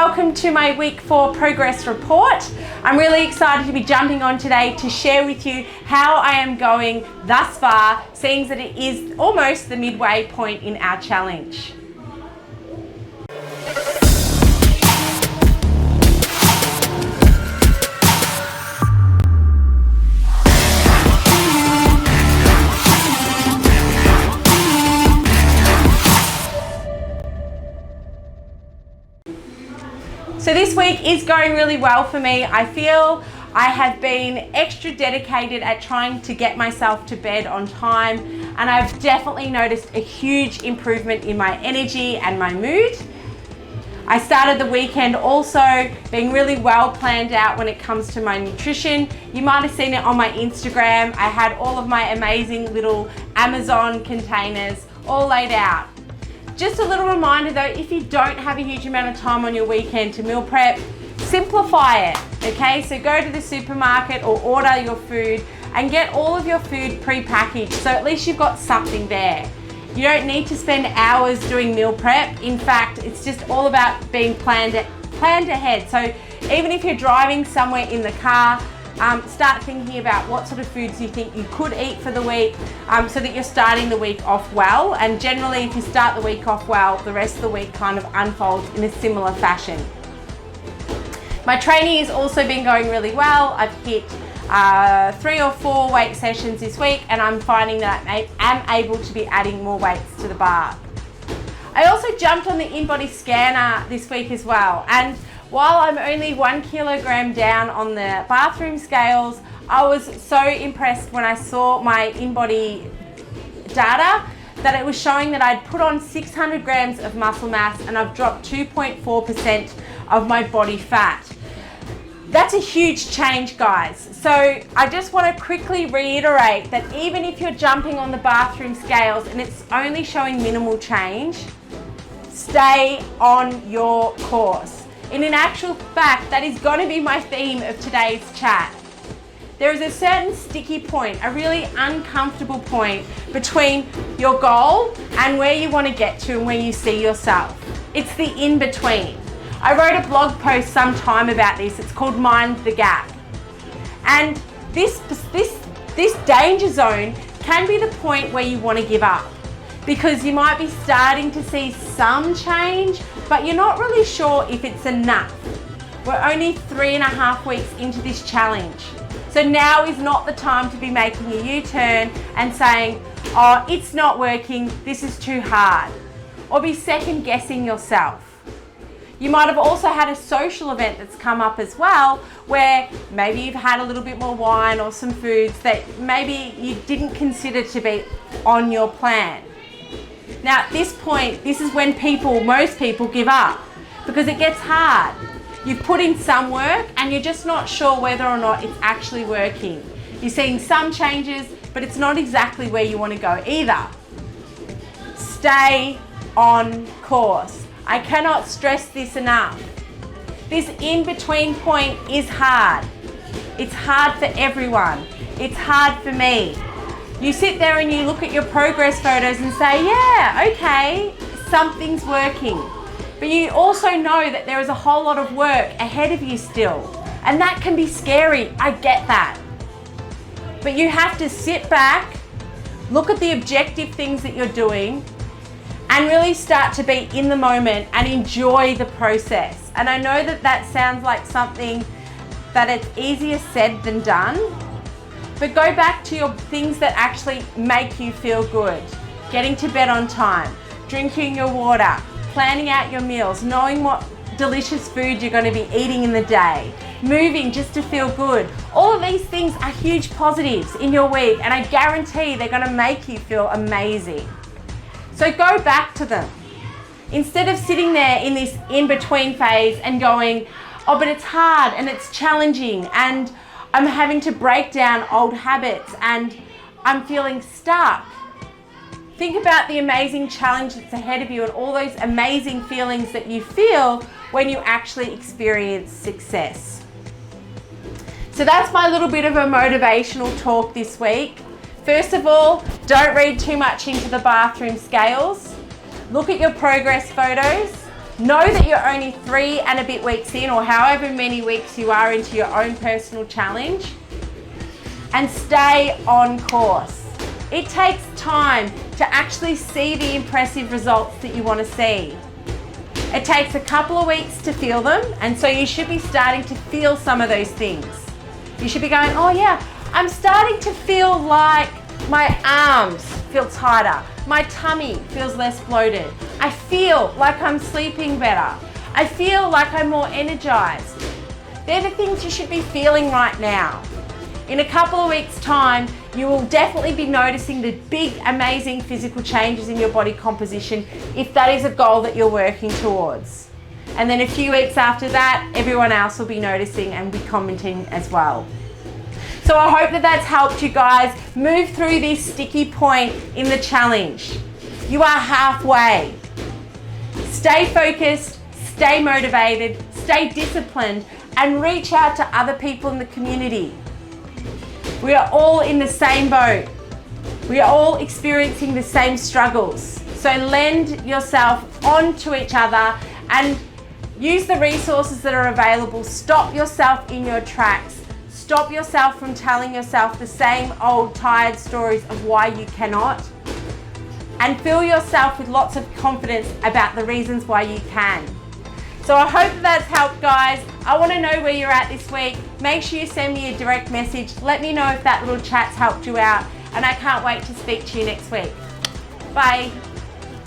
welcome to my week 4 progress report. I'm really excited to be jumping on today to share with you how I am going thus far, seeing that it is almost the midway point in our challenge. So this week is going really well for me. I feel I have been extra dedicated at trying to get myself to bed on time, and I've definitely noticed a huge improvement in my energy and my mood. I started the weekend also being really well planned out when it comes to my nutrition. You might have seen it on my Instagram. I had all of my amazing little Amazon containers all laid out. Just a little reminder though, if you don't have a huge amount of time on your weekend to meal prep, simplify it, okay? So go to the supermarket or order your food and get all of your food pre-packaged, so at least you've got something there. You don't need to spend hours doing meal prep. In fact, it's just all about being planned ahead. So even if you're driving somewhere in the car, start thinking about what sort of foods you think you could eat for the week, so that you're starting the week off well. And generally, if you start the week off well, the rest of the week kind of unfolds in a similar fashion. My training has also been going really well. I've hit 3 or 4 weight sessions this week, and I'm finding that I am able to be adding more weights to the bar. I also jumped on the InBody scanner this week as well, and while I'm only 1 kilogram down on the bathroom scales, I was so impressed when I saw my InBody data that it was showing that I'd put on 600 grams of muscle mass and I've dropped 2.4% of my body fat. That's a huge change, guys. So I just want to quickly reiterate that even if you're jumping on the bathroom scales and it's only showing minimal change, stay on your course. And in actual fact, that is going to be my theme of today's chat. There is a certain sticky point, a really uncomfortable point between your goal and where you want to get to and where you see yourself. It's the in-between. I wrote a blog post some time about this. It's called Mind the Gap. And this danger zone can be the point where you want to give up, because you might be starting to see some change, but you're not really sure if it's enough. We're only 3.5 weeks into this challenge. So now is not the time to be making a U-turn and saying, oh, it's not working, this is too hard. Or be second guessing yourself. You might have also had a social event that's come up as well, where most you've had a little bit more wine or some foods that maybe you didn't consider to be on your plan. Now at this point, this is when most people give up, because it gets hard. You've put in some work and you're just not sure whether or not it's actually working. You're seeing some changes, but it's not exactly where you want to go either. Stay on course. I cannot stress this enough. This in-between point is hard. It's hard for everyone. It's hard for me. You sit there and you look at your progress photos and say, yeah, okay, something's working. But you also know that there is a whole lot of work ahead of you still. And that can be scary, I get that. But you have to sit back, look at the objective things that you're doing, and really start to be in the moment and enjoy the process. And I know that that sounds like something that it's easier said than done. But go back to your things that actually make you feel good. Getting to bed on time, drinking your water, planning out your meals, knowing what delicious food you're going to be eating in the day, moving just to feel good. All of these things are huge positives in your week, and I guarantee they're going to make you feel amazing. So go back to them. Instead of sitting there in this in-between phase and going, oh, but it's hard and it's challenging and I'm having to break down old habits and I'm feeling stuck. Think about the amazing challenge that's ahead of you and all those amazing feelings that you feel when you actually experience success. So that's my little bit of a motivational talk this week. First of all, don't read too much into the bathroom scales. Look at your progress photos. Know that you're only 3 and a bit weeks in, or however many weeks you are into your own personal challenge, and stay on course. It takes time to actually see the impressive results that you want to see. It takes a couple of weeks to feel them, and so you should be starting to feel some of those things. You should be going, oh yeah, I'm starting to feel like my arms feel tighter, my tummy feels less bloated, I feel like I'm sleeping better, I feel like I'm more energized. They're the things you should be feeling right now. In a couple of weeks' time, you will definitely be noticing the big, amazing physical changes in your body composition if that is a goal that you're working towards. And then a few weeks after that, everyone else will be noticing and be commenting as well. So I hope that that's helped you guys move through this sticky point in the challenge. You are halfway. Stay focused, stay motivated, stay disciplined, and reach out to other people in the community. We are all in the same boat. We are all experiencing the same struggles. So lend yourself on to each other and use the resources that are available. Stop yourself in your tracks. Stop yourself from telling yourself the same old tired stories of why you cannot. And fill yourself with lots of confidence about the reasons why you can. So I hope that's helped, guys. I want to know where you're at this week. Make sure you send me a direct message. Let me know if that little chat's helped you out. And I can't wait to speak to you next week. Bye.